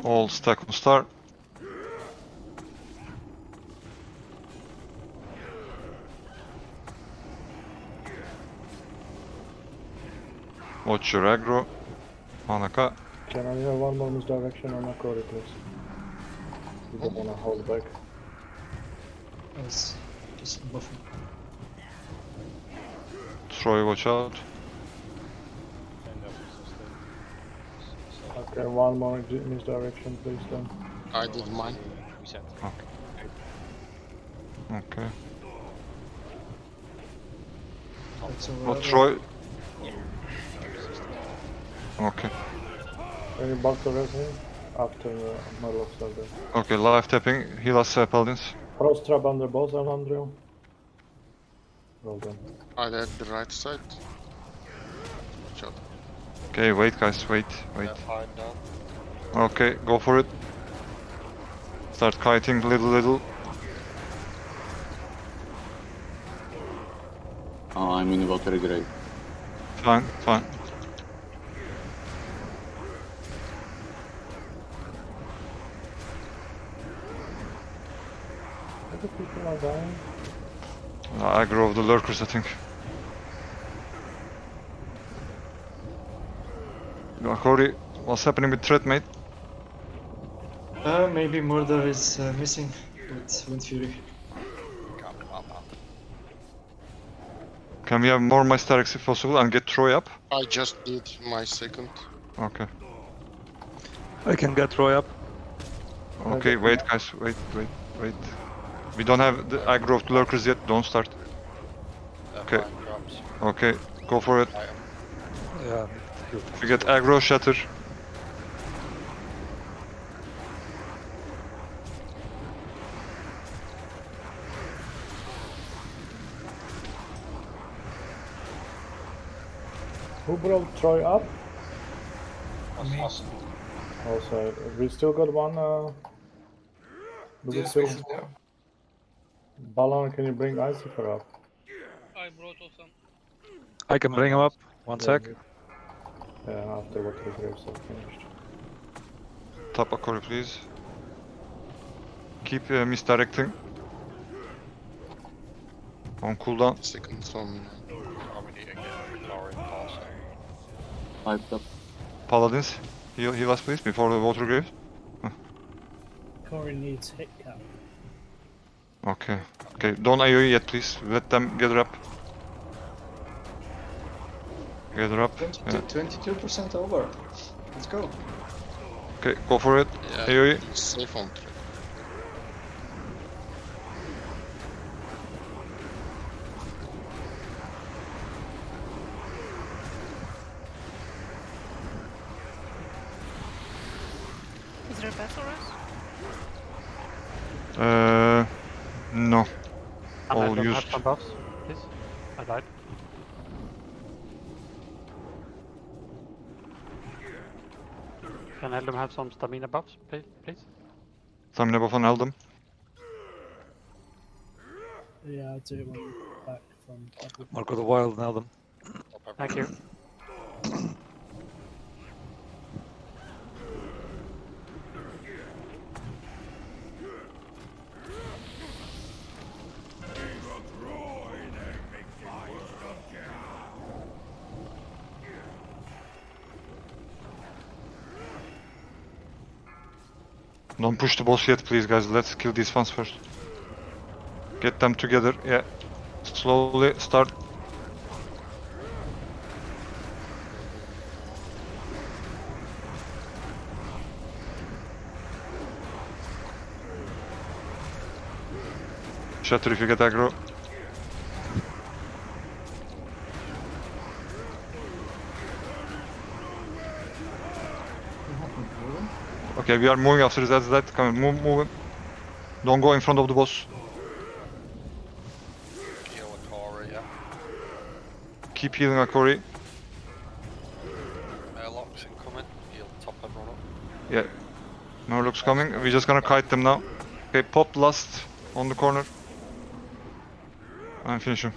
All stack on star. Watch your aggro. Hanaka. Can I have one more misdirection on Akori, please? You don't wanna hold back. Yes, just buffer. Troy, watch out. Okay, one more misdirection, please, then. I did mine. Okay. That's Oh, over. Troy. Okay. Can you back to res here? After Murloc started. Okay, live tapping. Heal us, Paladins. Cross trap under boss, Andrew. Well done. I had the right side. Watch out. Okay, wait guys, wait. Okay, go for it. Start kiting little. I'm in water grave. Fine. Other people are dying. Aggro of the lurkers, I think. Akori, what's happening with threat, mate? Maybe Murder is missing with Wind Fury. Can we have more Mysterix if possible and get Troy up? I just did my second. Okay. I can get Troy up. Okay, wait guys, wait. We don't have the aggro of the lurkers yet, don't start. Okay, go for it. Yeah. If you get aggro, shatter. Who brought Troy up? Me. Also, we still got one. Do we still? Balan, can you bring Icifer up? I brought also. I can bring him up. One sec. Yeah, after what the graves are finished. Tap Akori, please. Keep misdirecting. On cooldown. Second from. Piped up. Paladins, heal us please before the water grave. Corey needs hit cap. Okay, don't AoE yet please. Let them gather up. Yeah. 22% over. Let's go. Okay, go for it. Yeah, AoE. he's safe on track. Is there a battle rest? No. And I All don't used. have some buffs, please. I died. Can Eldom have some stamina buffs, please? Stamina buff on Eldom. Yeah, I'll do it when we're back from. Mark of the Wild now them. Thank you. Don't push the boss yet please guys, let's kill these ones first. Get them together, yeah. Slowly start. Shatter if you get aggro. Okay, we are moving after that. Come on, move. Don't go in front of the boss. Heal Akari, yeah. Keep healing Akori. Airlocks incoming. Heal top everyone up. Yeah. Murloc's coming. We're just gonna kite them now. Okay, pop last on the corner. I'm finishing.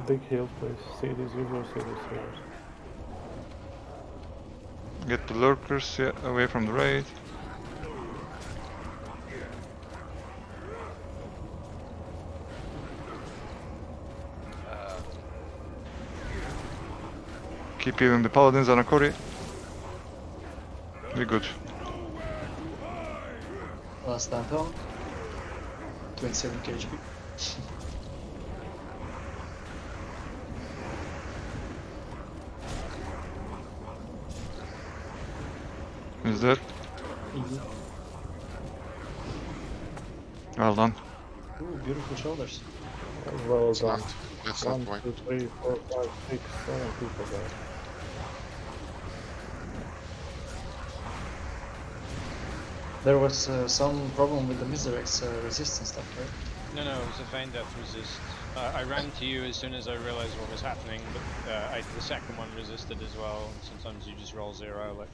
Big heal, please. See these users, see these healers. Get the lurkers away from the raid. Keep healing the paladins and Akori. We're good. Last stand on. 27 KHP. Is that? Easy. Well done. Ooh, beautiful shoulders. Well Let's done. not, let's not 1, wipe. 2, 3, 4, 5, 6, 7 people there. There was some problem with the Miserex resistance stuff, right? No, it was a feign death resist. I ran to you as soon as I realized what was happening, but the second one resisted as well. Sometimes you just roll 0, like